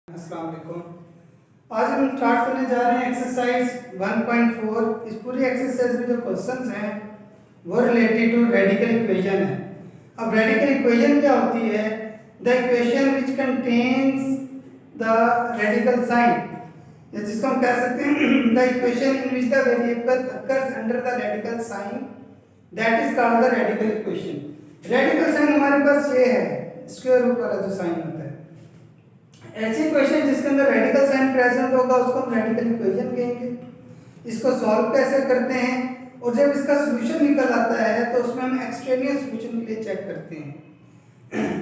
अस्सलाम वालेकुम। आज हम स्टार्ट करने जा रहे हैं एक्सरसाइज 1.4। इस पूरी एक्सरसाइज में जो क्वेश्चंस हैं वो रिलेटेड टू रेडिकल इक्वेशन है। अब रेडिकल इक्वेशन क्या होती है? The equation which contains the radical sign, या जिसको हम कह सकते हैं the equation in which the variable occurs under the radical sign, that is called the radical equation. Radical sign हमारे पास ये है, स्क्वायर रूट वाला जो साइन होता है। ऐसी इक्वेशन जिसके अंदर रेडिकल साइन प्रेजेंट होगा उसको हम रेडिकल इक्वेशन कहेंगे। इसको सॉल्व कैसे करते हैं, और जब इसका सॉल्यूशन निकल आता है तो उसमें हम एक्सट्रेनियस सॉल्यूशन के लिए चेक करते हैं।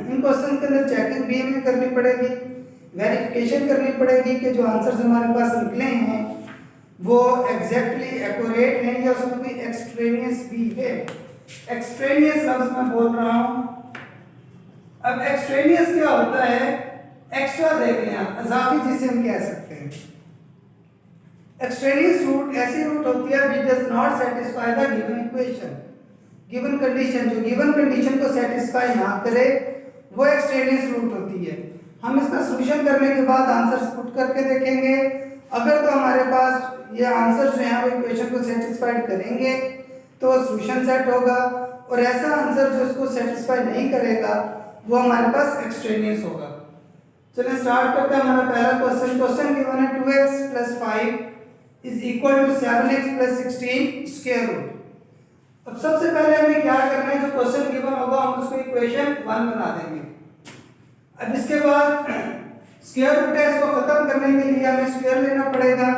इन क्वेश्चन के अंदर चेकिंग भी हमें करनी पड़ेगी, वेरिफिकेशन करनी पड़ेगी कि जो आंसर्स हमारे पास निकले हैं वो एग्जैक्टली एक्यूरेट हैं या उसमें कोई एक्सट्रेनियस भी है। एक्सट्रेनियस लफ्ज मैं बोल रहा हूँ। अब एक्सट्रेनियस क्या होता है? एक्स्ट्रा देख लें आप, इजाफी जिसे हम कह सकते हैं। एक्सट्रेनियस रूट ऐसी रूट होती है which does not satisfy the given equation, given condition, जो given condition को satisfy ना करे वो एक्सट्रेनियस रूट होती है। हम इसका सॉल्यूशन करने के बाद आंसर्स पुट करके देखेंगे। अगर तो हमारे पास ये आंसर जो है वो इक्वेशन को सेटिस्फाइड करेंगे तो सॉल्यूशन सेट होगा, और ऐसा आंसर जो इसको सेटिस्फाई नहीं करेगा वो हमारे पास एक्सट्रेनियस होगा। चलिए स्टार्ट करते हैं। हमारा पहला क्वेश्चन गिवन है 2x + 5 is equal to 7x + 16 square root. अब सबसे पहले हमें क्या करना है, जो क्वेश्चन गिवन होगा हम उसको इक्वेशन 1 बना देंगे। अब इसके बाद स्क्वायर रूट है, इसको खत्म करने के लिए हमें स्क्वायर लेना पड़ेगा,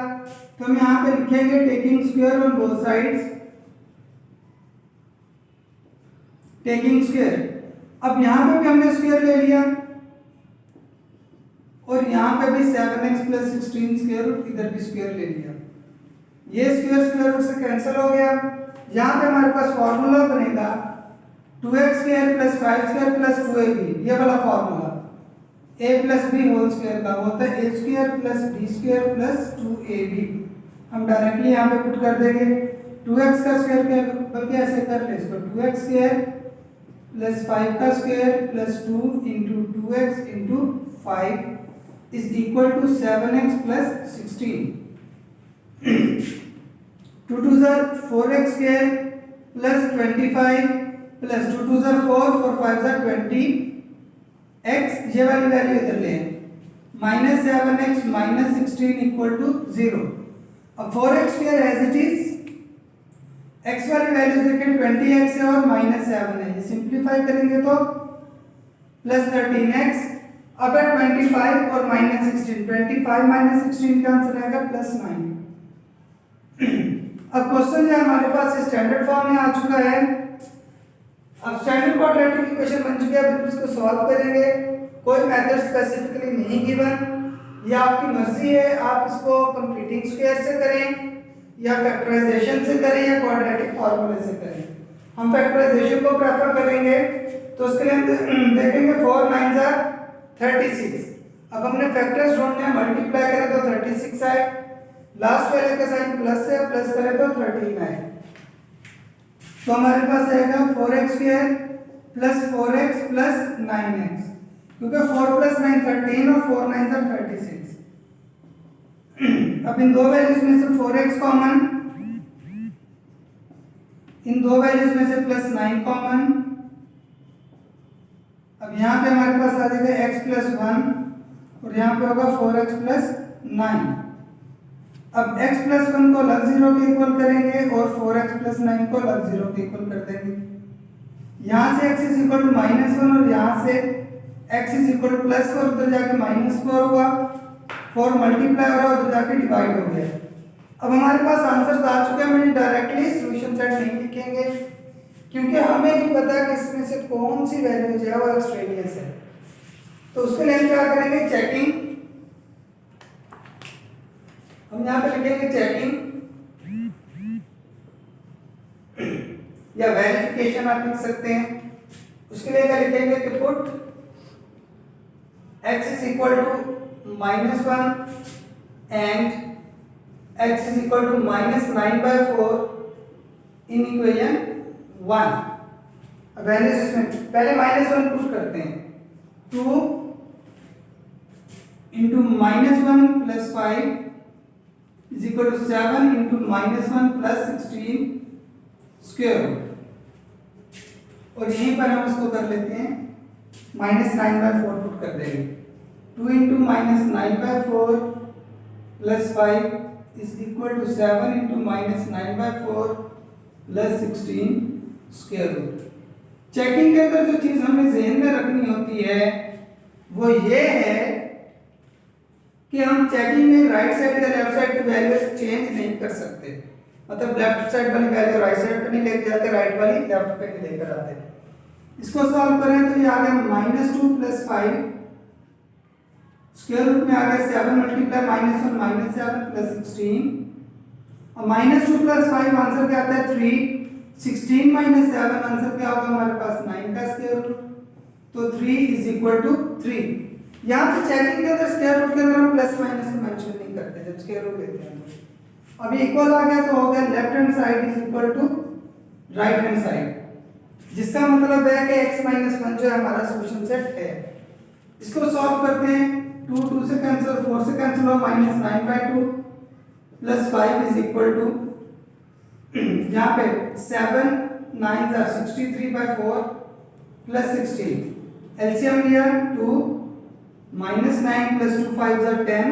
तो हम यहाँ पे लिखेंगे taking square on both sides, taking square. अब यहाँ पे भी हमने स्क्वायर ले लिया और यहाँ पे भी 7x + 16 स्क्वायर रूट, इधर भी स्क्वायर ले लिया। ये स्क्वायर रूट से कैंसिल हो गया। यहाँ पे हमारे पास फॉर्मूला बनेगा 2x² + 5² + 2ab, ये वाला formula a + b whole square का होता है a² + b² + 2ab। हम डायरेक्टली यहाँ पे पुट कर देंगे 2x का स्क्वायर के बल्कि ऐसे कर ले इसको 2x² + 5 का square + 2 × 2x × 5 is equal to 7x + 16. 2 2s are 4x square plus 25 plus 2 2s are 4, 4 5s are 20 x, ये वाली वैल्यू इधर ले -7x - 16 equal to 0। अब 4x square as it is, x वाली वैल्यू देखें 20x है और -7 है, ये सिंप्लीफाई करेंगे तो +13x। अब है 25 और -16, 25 - 16 का आंसर आएगा +9। अब क्वेश्चन जो हमारे पास स्टैंडर्ड फॉर्म में आ चुका है। अब स्टैंडर्ड क्वाड्रेटिक इक्वेशन बन चुकी है। अब इसको सॉल्व करेंगे। कोई मेथड स्पेसिफिकली नहीं गिवन, ये आपकी मर्जी है, आप इसको कंप्लीटिंग स्क्वायर से करें या फैक्टराइजेशन से करें या क्वाड्रेटिक फार्मूले से करें। हम फैक्टराइजेशन को प्रेफर करेंगे, तो उसके लिए हम देखेंगे 4 9s are 36। अब हमने फैक्टर्स ढूंढने हैं, मल्टीप्लाई करें तो 36 आए, लास्ट वाले का साइन प्लस है, प्लस करें तो 13 आए, तो हमारे पास आएगा 4x² + 4x + 9x, क्योंकि 4 + 9 13 और 4 9s are 36। अब इन दो वैल्यूज में से 4x कॉमन, इन दो वैल्यूज में से +9 कॉमन। अब यहाँ पे हमारे पास आ जाएगा x + 1 और यहाँ पे होगा 4x + 9। अब x + 1 को लग 0 के इक्वल करेंगे और 4x + 9 को लग 0 के इक्वल कर देंगे। यहाँ से x = -1 और यहाँ से x = +4, उधर जाके -4 हुआ, 4 मल्टीप्लाई हो रहा है, उधर जाके डिवाइड हो गया। अब हमारे पास आंसर आ चुके हैं। हम डायरेक्टली सॉल्यूशन सेट नहीं लिखेंगे क्योंकि हमें नहीं पता कि इसमें से कौन सी वैल्यू जो है वो एक्सट्रेनियस है, तो उसके लिए हम क्या करेंगे, चेकिंग। हम यहाँ पे लिखेंगे चेकिंग या वेरिफिकेशन आप लिख सकते हैं। उसके लिए क्या लिखेंगे कि put x = -1 and x = -9/4 in equation 1। अब वैल्यूज इसमें पहले -1 पुट करते हैं, 2 into -1 plus 5 is equal to 7 into -1 plus 16 square root. और यहीं पर हम इसको कर लेते हैं -9/4 पुट कर देंगे। 2 into -9/4 plus 5 is equal to 7 into -9/4 plus 16 square root. Checking के अंदर जो चीज हमें ज़हन में रखनी होती है वो ये है कि हम चेकिंग में राइट साइड या लेफ्ट साइड की वैल्यू चेंज नहीं कर सकते। मतलब लेफ्ट साइड वाली वैल्यू राइट साइड पे नहीं लेके जाते, राइट वाली लेफ्ट पे नहीं लेकर आते। इसको सॉल्व करें तो ये आ गया -2 प्लस 5 स्क्वायर रूट में आ गया 7 मल्टीप्लाई -1 -7 प्लस 16 और -2 प्लस 5 आंसर क्या आता है 3। 16 माइनस 7 आंसर क्या होगा हमारे पास 9 का स्क्वायर रूट। तो 3 इज इक्वल टू 3। यहाँ पे चेकिंग के अंदर स्क्वायर रूट के अंदर हम प्लस माइनस को मेंशन नहीं करते जब स्क्वायर रूट लेते हैं। अभी इक्वल आ गया तो हो गया left hand side is equal to right hand side, जिसका मतलब है कि x - 1 जो हमारा सॉल्यूशन सेट है। इसको सॉल्व करते हैं। 2 2 से कैंसिल, 4 से कैंसिल हो, -9/2 प्लस 5 इज इक्वल टू यहाँ पे 7 9 are 63/4 प्लस 16 एलसीएम लिया 2 -9 प्लस 2 5 are 10।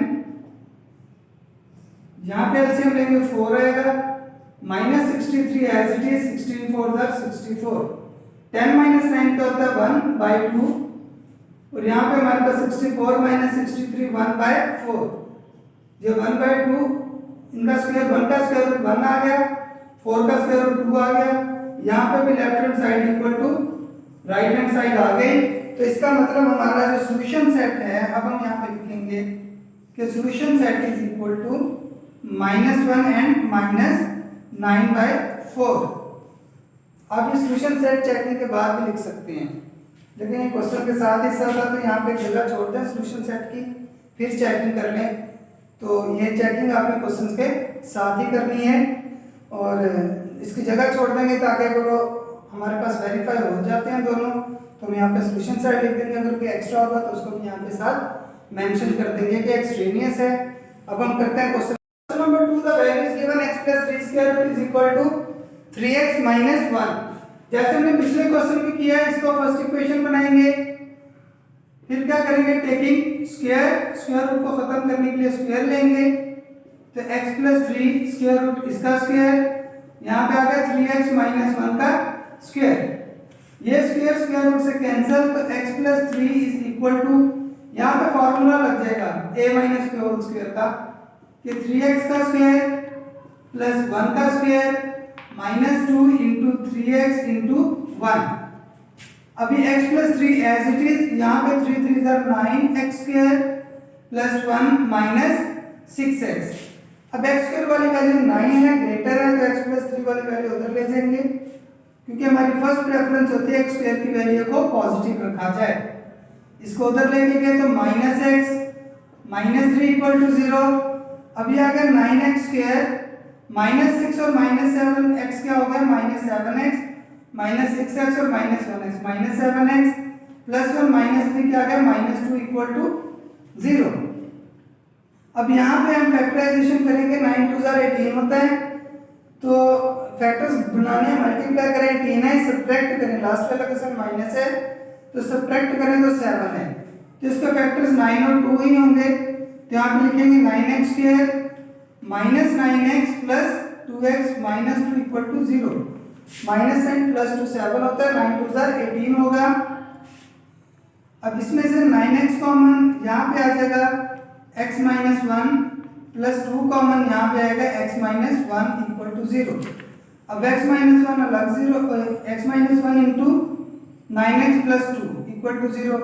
यहाँ पे एलसीएम लेंगे 4 आएगा -63 एज इट इज 16 4 are 64। 10 - 9 क्या होता है 1/2 और यहाँ पे हमारे पास 64 - 63 1/4। ये 1/2 इनका स्क्वायर 1 का स्क्वायर रूट 1 आ गया, 4 का स्क्वायर रूट 2 आ गया। यहाँ पे भी left hand side equal to right hand side आ गई। तो इसका मतलब हमारा जो सॉल्यूशन सेट है, अब हम यहाँ पे लिखेंगे कि solution set is equal to -1 and -9/4। आप ये सॉल्यूशन सेट चेकिंग के बाद भी लिख सकते हैं, लेकिन ये क्वेश्चन के साथ ही साथ तो यहाँ पे जगह छोड़ दें सॉल्यूशन सेट की, फिर चेकिंग कर लें। तो ये चेकिंग आपने क्वेश्चन के साथ ही करनी है और इसकी जगह छोड़ देंगे ताकि वो हमारे पास वेरीफाई हो जाते हैं दोनों। तो हम यहाँ पे सॉल्यूशन साइड लिख देंगे, अगर कोई एक्स्ट्रा होगा तो उसको भी यहाँ पे साथ मेंशन कर देंगे कि एक्सट्रेनियस है। अब हम करते हैं question number 2। The value is given x + 3 square root is equal to 3x - 1। जैसे हमने पिछले क्वेश्चन में किया है, इसको फर्स्ट इक्वेशन बनाएंगे, फिर क्या करेंगे टेकिंग स्क्वायर रूट को खत्म करने के लिए स्क्वायर लेंगे। तो x + 3 स्क्वायर रूट इसका स्क्वायर, यहाँ पे आ गया 3x - 1 का स्क्वायर। ये स्क्वायर रूट से कैंसिल, तो x + 3 इज इक्वल टू, यहाँ पे फॉर्मूला लग जाएगा a - b होल स्क्वायर का, कि 3x का स्क्वायर प्लस 1 का स्क्वायर -2 इंटू 3x इंटू 1। अभी x + 3 एज इट इज, यहाँ पे 3 3 are 9x square plus 1 - 6x। अब x स्क्वायर वाली वैल्यू 9 है, ग्रेटर है, तो x + 3 वाली वैल्यू उधर ले जाएंगे, क्योंकि हमारी फर्स्ट प्रेफरेंस होती है x स्क्वायर की वैल्यू को पॉजिटिव रखा जाए। इसको उधर लेके गए तो -x -3 = 0। अभी आ गया 9x स्क्वायर -6 और -7x क्या हो गया -7x -6x और -1x -7x प्लस 1 -3 क्या आ गया -2 = 0। अब यहाँ पे हम फैक्टराइजेशन करेंगे, 9 2 are 18 होता है, तो फैक्टर्स बनाने मल्टीप्लाई करें 18 है, सब्ट्रैक्ट करें, लास्ट वाला क्वेश्चन माइनस है तो सब्ट्रैक्ट करें तो 7 है, तो इसके फैक्टर्स 9 और 2 ही होंगे। तो यहाँ पे लिखेंगे 9x square -9x plus 2x -2 = 0। -9 plus 2 7 होता है, 9 2 are 18 होगा। अब इसमें से 9x कॉमन यहाँ पे आ जाएगा, x - 1 प्लस 2 कॉमन यहाँ पे आएगा, x - 1 = 0। अब x - 1 अलग 0, x - 1 इंटू 9x प्लस 2 = 0।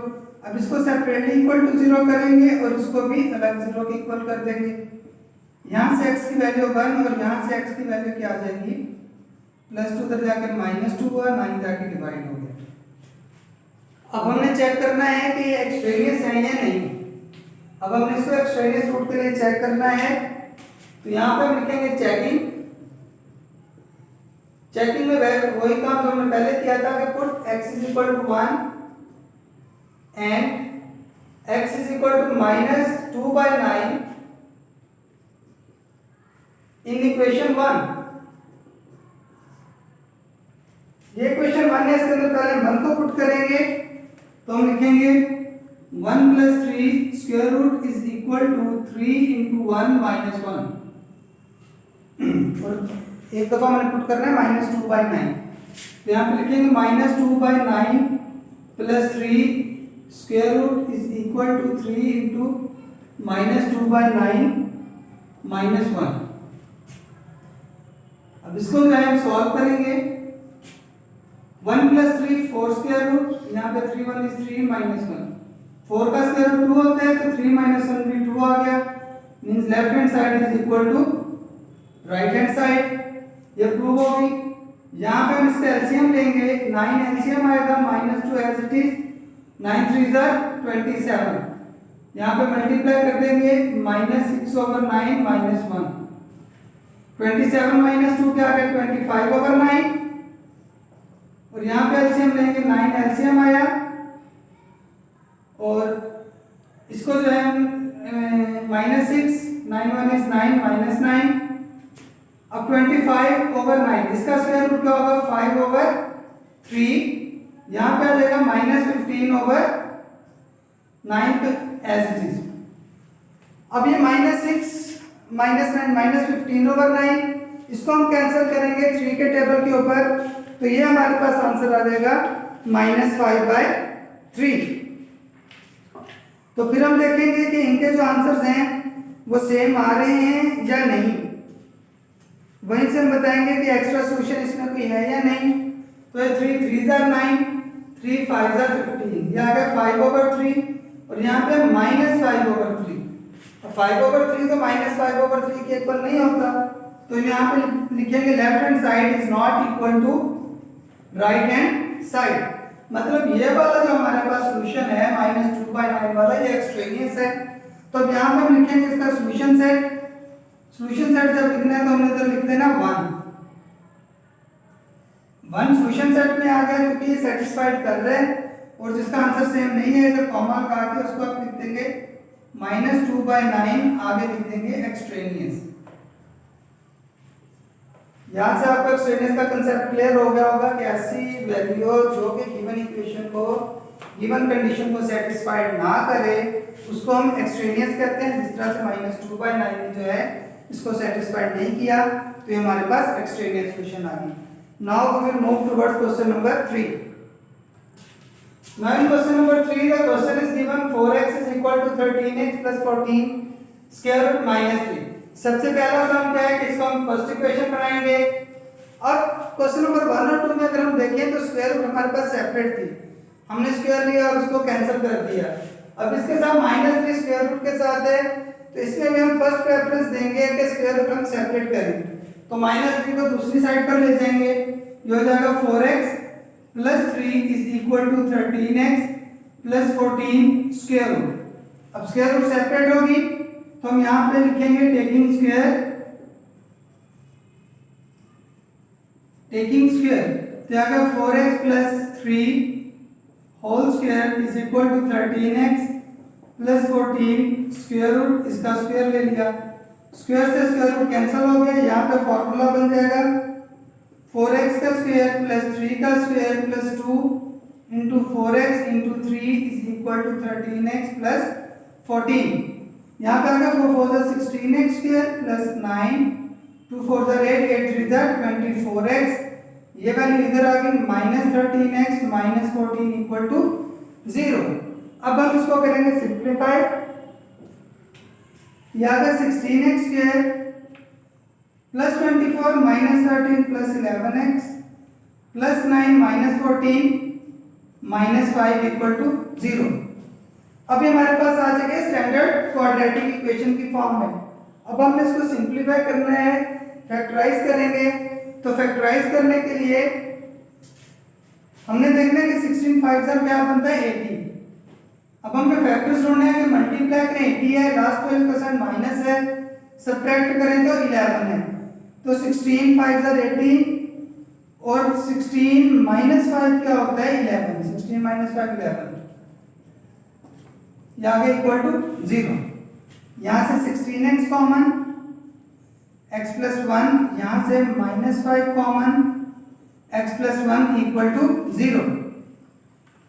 अब इसको सेपरेटली = 0 करेंगे और इसको भी अलग 0 के इक्वल कर देंगे। यहाँ से x की वैल्यू 1 और यहाँ से x की वैल्यू क्या आ जाएगी +2, उधर जाकर -2 हुआ, 9 जाके डिवाइड हो गया। अब हमने चेक करना है कि ये एक्सट्रेनियस है या नहीं। अब हमने इसको एक्सट्रेनियस रूट के लिए चेक करना है, तो यहाँ पे हम लिखेंगे चेकिंग में वही काम जो हमने पहले किया था कि put x = 1 and x is equal to -2/9 in equation 1। ये इक्वेशन 1 है, इसके अंदर पहले 1 को पुट करेंगे तो हम लिखेंगे 1 + 3 square root is equal to 3 × 1 - 1 और एक दफा मैंने पुट करना है -2/9 तो यहाँ पे लिखेंगे -2/9 + 3 square root is equal to 3 × -2/9 - 1। अब इसको जो है हम सॉल्व करेंगे। 1 + 3 4 स्क्वायर रूट, यहाँ पे 3 1 is 3 - 1, 4 का स्क्वायर रूट 2 होता है तो 3 - 1 भी 2 आ गया, means left hand side is equal to right hand side. ये प्रूव होगी। यहाँ पे हम इसका एलसीएम लेंगे, 9 एलसीएम आएगा -2 एज इट इज, 9 3 = 27। यहाँ पे मल्टीप्लाई कर देंगे -6/9 - 1, 27 - 2 क्या आ गया 25/9 और यहाँ पे एलसीएम लेंगे, 9 एलसीएम आया और इसको जो है हम -6 9 1 is 9 - 9। अब 25/9 इसका स्क्वायर रूट क्या होगा 5/3। यहाँ पे आ जाएगा -15/9 एज इट इज। अब ये -6 -9 -15/9 इसको हम कैंसिल करेंगे 3 के टेबल के ऊपर तो ये हमारे पास आंसर आ जाएगा -5/3। तो फिर हम देखेंगे कि इनके जो आंसर्स हैं वो सेम आ रहे हैं या नहीं, वहीं से हम बताएंगे कि एक्स्ट्रा सॉल्यूशन इसमें कोई है या नहीं। तो ये 3 3 * 9 3 5 * 15 ये आ गया 5/3 और यहाँ पे -5/3। 5/3 तो -5/3 के इक्वल नहीं होता तो यहाँ पे लिखेंगे left hand side is not equal to right hand side. मतलब ये वाला जो हमारे पास सॉल्यूशन है -2/9 वाला ये एक्सट्रेनियस है। तो अब यहाँ पे हम लिखेंगे इसका सॉल्यूशन सेट। सॉल्यूशन सेट जब लिखना है तो हमने तो लिख देना 1 सॉल्यूशन सेट में आ गया क्योंकि ये सेटिस्फाइड कर रहे हैं और जिसका आंसर सेम नहीं है तो कॉमा लगा के उसको आप लिख देंगे -2/9 आगे लिख देंगे एक्सट्रेनियस। यहाँ से आपको एक्सट्रेनियस का कंसेप्ट क्लियर हो गया होगा कि ऐसी वैल्यू जो कि गिवन इक्वेशन को गिवन कंडीशन को सेटिस्फाइड ना करे उसको हम एक्सट्रेनियस कहते हैं। जिस तरह से -2/9 ने जो है इसको सेटिस्फाइड नहीं किया तो ये हमारे पास एक्सट्रेनियस क्वेश्चन आ गई। Now we will move towards question number 3। Now in question number 3 the question is given 4x is equal to 13x plus 14 square root -3। सबसे पहला काम क्या है कि इसको हम फर्स्ट इक्वेशन बनाएंगे। और क्वेश्चन नंबर 1 और 2 में अगर हम देखें तो स्क्वायर रूट हमारे पास सेपरेट थी, हमने स्क्वायर लिया और उसको कैंसिल कर दिया। अब इसके साथ -3 स्क्वायर रूट के साथ है तो इसमें भी हम फर्स्ट प्रेफरेंस देंगे कि स्क्वायर रूट हम सेपरेट करें तो -3 को दूसरी साइड पर ले जाएंगे। ये हो जाएगा 4x + 3 is equal to 13x + 14 square root. अब स्क्वायर रूट सेपरेट होगी तो हम यहाँ पे लिखेंगे टेकिंग स्क्वायर तो आ गया 4x + 3 whole square is equal to 13x + 14 square root. इसका स्क्वायर ले लिया, स्क्वायर से स्क्वायर रूट कैंसिल हो गया। यहाँ पे फॉर्मूला बन जाएगा 4x का स्क्वायर + 3 का square + 2 × 4x × 3 is equal to 13x + 14। यहाँ पे आ गया 4 4 = 16x स्क्वायर + 9 2 4 = 8 8 3 = 24x। ये वैल्यू इधर आ गई -13x - 14 = 0। अब हम इसको करेंगे सिंप्लीफाई। ये आ गया 16x स्क्वायर + 24 - 13 + 11x + 9 - 14 - 5 = 0। अब ये हमारे पास आ जाएगा स्टैंडर्ड क्वाड्रेटिक इक्वेशन की फॉर्म में। अब हमने इसको सिंप्लीफाई करना है, फैक्टराइज करेंगे। तो फैक्टराइज करने के लिए हमने देखना है कि 16 5 से क्या बनता है 80। अब हमें फैक्टर्स ढूंढने हैं कि मल्टीप्लाई करें 80 है, लास्ट वाले परसेंट माइनस है, सब्ट्रैक्ट करें तो 11 है। तो 16 5 = 80 और 16 - 5 क्या होता है 11। 16 - 5 11। ये आ गया इक्वल टू 0। यहाँ से 16x कॉमन, x प्लस 1, यहाँ से -5 common, x plus 1 equal to 0।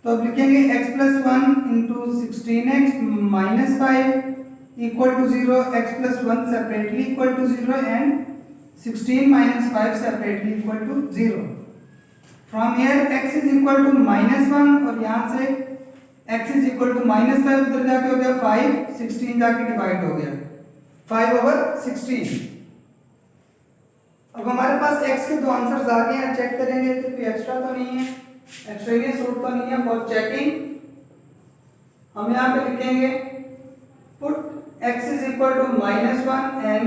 तो अब लिखेंगे x plus 1 into 16x minus 5 equal to 0, x plus 1 separately equal to 0 and 16 minus 5 separately equal to 0। From here x is equal to -1 और यहाँ से x is equal to -5, उधर जाके हो गया 5, 16 जाके डिवाइड हो गया 5/16। अब हमारे पास x के दो आंसर्स आ गए हैं, चेक करेंगे कि कोई एक्स्ट्रा तो नहीं है, एक्स्ट्रेनियस रूट तो नहीं है। फॉर चेकिंग हम यहाँ पे लिखेंगे put x is equal to -1 and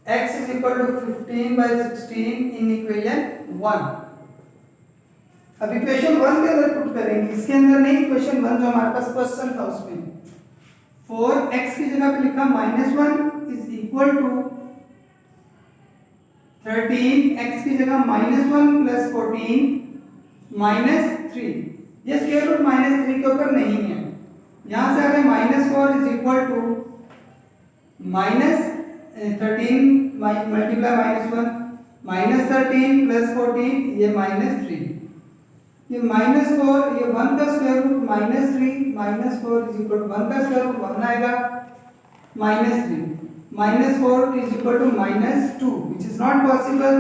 x is equal to 15/16 in equation 1। अब इक्वेशन 1 के अंदर पुट करेंगे, इसके अंदर नहीं, इक्वेशन 1 जो हमारे पास क्वेश्चन था उसमें 4x की जगह पे लिखा -1 इज इक्वल टू 13, x की जगह -1 प्लस 14 -3। ये स्क्वायर रूट -3 के ऊपर नहीं है, यहां से आगे -4 is equal to -13 multiply -1 -13 plus 14 ये -3, ये -4, ये 1 का square root -3 -4 is equal to 1 का स्क्वायर रूट 1 आएगा -3 -4 is equal to -2 which is not possible,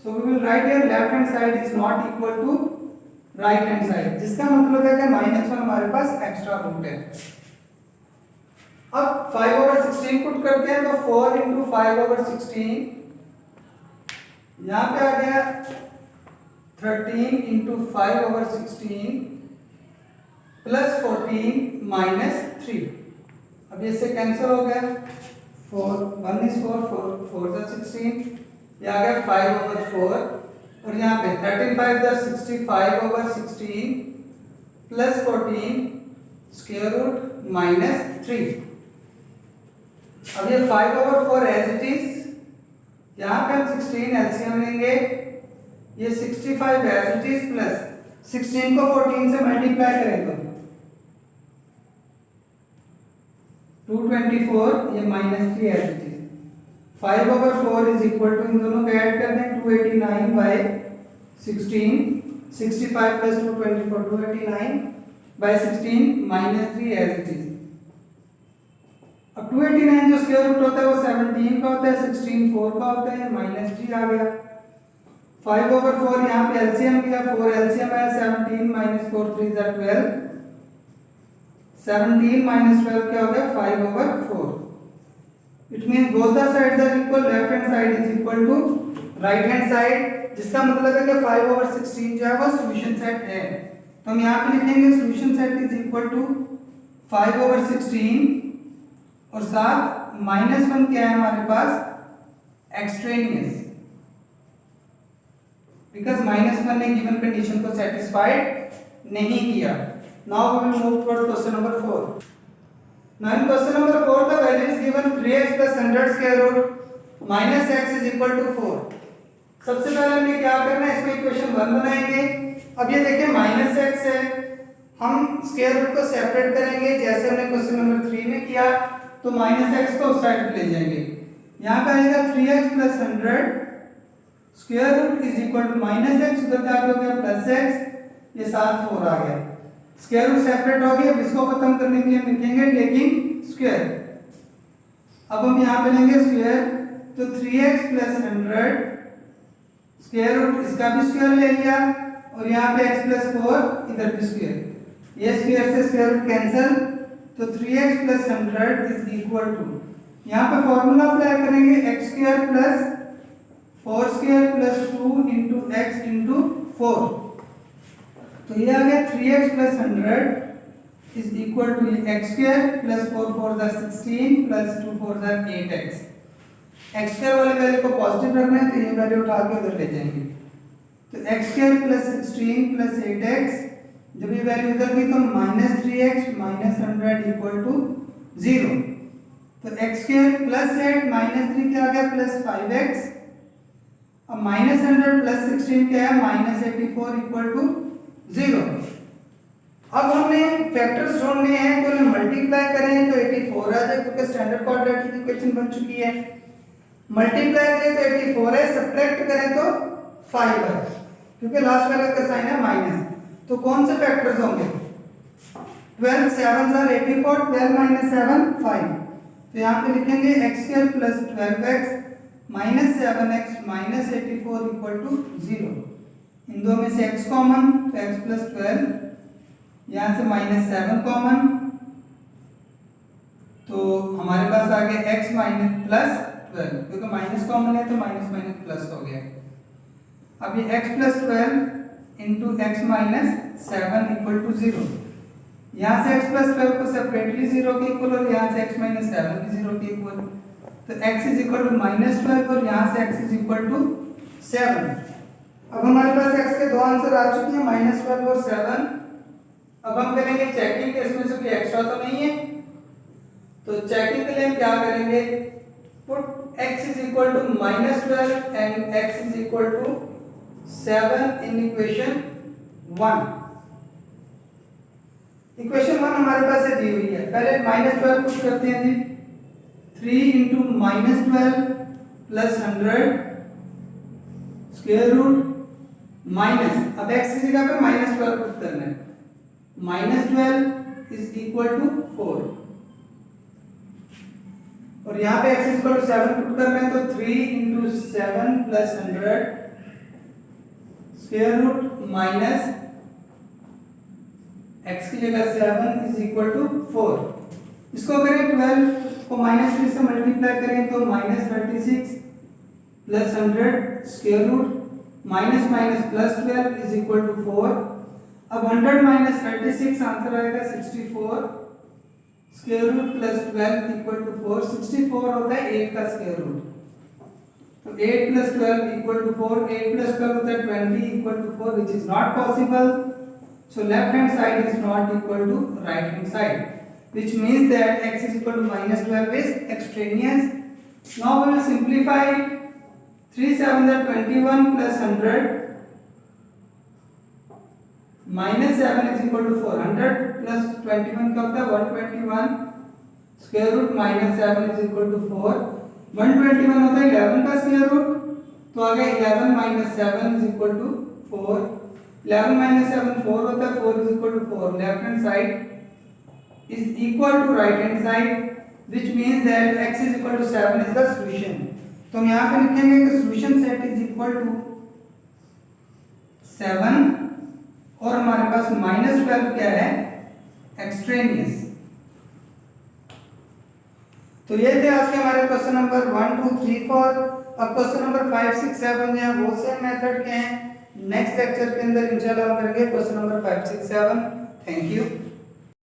so we will write here left hand side is not equal to right hand side, जिसका मतलब है कि -1 हमारे पास एक्स्ट्रा रूट है। अब 5/16 put करते हैं तो 4 × 5/16 यहाँ पे आ गया 13 × 5/16 प्लस 14 -3। अब ये से कैंसिल हो गया, 4 1 is 4 4 4 is 16, ये आ गया 5/4 और यहाँ पे 13 5 is 65/16 प्लस 14 स्क्वायर रूट -3। अब ये 5/4 एज इट इज, यहाँ पे हम 16 एलसीएम लेंगे, ये 65 एज इट इज प्लस 16 को 14 से मल्टीप्लाई करें तो 224, ये -3 as it is. 5/4 is equal to, इन दोनों को ऐड कर दें 289/16, 65 प्लस 224 289/16 -3 एज इट इज। अब 289 जो स्क्वायर रूट होता है वो 17 का होता है, 16 4 का होता है, -3 आ गया। 5/4 यहाँ पे एलसीएम लिया, 4 एलसीएम आया, 17 - 4 3 is 12, 17 - 12 क्या हो गया 5/4। It means both the sides are equal, left hand side is equal to right hand side, जिसका मतलब है कि 5/16 जो है वो सॉल्यूशन सेट है। तो हम यहाँ पे लिखेंगे solution set is equal to 5/16 और साथ -1 क्या है हमारे पास एक्सट्रेनियस, बिकॉज -1 ने गिवन कंडीशन को सेटिस्फाइड नहीं किया। Now we will move towards question number 4. Now in question number 4 the value is given 3x plus 100 square root minus x is equal to 4. सबसे पहले हमने क्या करना है, इसमें इक्वेशन 1 बनाएंगे। अब ये देखिए -x है, हम स्क्वायर रूट को सेपरेट करेंगे जैसे हमने क्वेश्चन नंबर 3 में किया, तो -x को उस साइड ले जाएंगे। यहाँ पे आएगा 3x plus 100 square root is equal to -x, उधर जाके हो गया +x, ये साथ 4 आ गया। स्क्वायर रूट सेपरेट हो गया, इसको खत्म करने के लिए हम लिखेंगे टेकिंग स्क्वायर। अब हम यहाँ पे लेंगे स्क्वायर, तो 3x plus 100 स्क्वायर रूट इसका भी स्क्वायर ले लिया और यहाँ पे x plus 4 इधर भी स्क्वायर, ये स्क्वायर से स्क्वायर रूट कैंसिल, तो 3x plus 100 is equal to, यहाँ पे फॉर्मूला अप्लाई करेंगे x square plus 4 square plus 2 into x into 4, तो ये आ गया 3x plus 100 is equal to x square plus 4 4 is 16 plus 2 4 is 8x। x square वाले value को पॉजिटिव रखना है तो ये वैल्यू उठा के उधर ले जाएंगे, तो x square plus 16 plus 8x, जब ये वैल्यू उधर गई तो -3x - 100 इक्वल टू 0, तो x स्क्वायर प्लस 8 -3 क्या आ गया +5x, अब -100 प्लस 16 क्या है -84 इक्वल टू 0। अब हमने फैक्टर्स ढूंढने हैं तो उन्हें मल्टीप्लाई करें तो 84 आ जाए क्योंकि स्टैंडर्ड क्वाड्रेटिक इक्वेशन बन चुकी है। मल्टीप्लाई करें तो 84 है, सब्ट्रैक्ट करें तो 5 है क्योंकि लास्ट वाले का साइन है माइनस। तो कौन से फैक्टर्स होंगे? 12 7 are 84, 12 minus 7 5। तो यहाँ पे लिखेंगे x square plus 12x minus 7x minus 84 equal to 0। इन दो में से x कॉमन तो x plus 12, यहाँ से minus 7 कॉमन तो हमारे पास आ गया x minus plus 12, क्योंकि माइनस कॉमन है तो माइनस माइनस प्लस हो गया। अब ये x plus 12 into x minus 7 equal to 0। यहाँ से x plus 12 को सेपरेटली 0 के इक्वल और यहाँ से x minus 7 भी 0 के इक्वल, तो x इज इक्वल टू -12 और यहाँ से x इज इक्वल टू 7। अब हमारे पास x के दो आंसर आ चुके हैं -12 और 7। अब हम करेंगे चेकिंग कि इसमें से कोई एक्स्ट्रा तो नहीं है। तो चेकिंग के लिए हम क्या करेंगे, put x is equal to -12 and x is equal to 7 in equation 1। Equation 1 हमारे पास है दी हुई है, पहले -12 पुट करते हैं जी। 3 इंटू -12 प्लस 100 स्क्वायर रूट माइनस, अब x की जगह पे -12 पुट करना है, -12 इज इक्वल टू 4 और यहाँ पे x is equal to 7 put करना है तो 3 इंटू 7 plus 100 square root minus x की जगह 7 इज इक्वल टू 4। इसको करें 12 को -3 से मल्टीप्लाई करें तो -36 plus 100 square root minus minus plus 12 is equal to 4। अब 100 माइनस 36 आंसर आएगा 64 square root plus 12 equal to 4। 64 होता है 8 का स्क्वायर रूट, तो 8 प्लस 12 इक्वल टू 4। 8 प्लस 12 होता है 20 equal to 4, which is not possible. So left hand side is not equal to right hand side, which means that x is equal to -12 is extraneous. Now we will simplify it. 3 7 are 21 plus 100 minus 7 is equal to 4. 100 plus 21 का होता है 121 square root minus 7 is equal to 4. 121 होता है 11 का square root, तो आ गया 11 minus 7 is equal to 4. 11 minus 7 4 होता है, 4 is equal to 4. Left hand side is equal to right hand side, which means that x is equal to 7 is the solution. तो हम यहाँ पे लिखेंगे कि solution set is equal to 7 और हमारे पास -12 क्या है, extraneous। तो ये थे आज के हमारे क्वेश्चन नंबर 1 2 3 4। अब क्वेश्चन नंबर 5 6 7 जो है वो सेम मेथड के हैं। नेक्स्ट लेक्चर के अंदर इंशाल्लाह हम करेंगे क्वेश्चन नंबर 5 6 7। Thank you.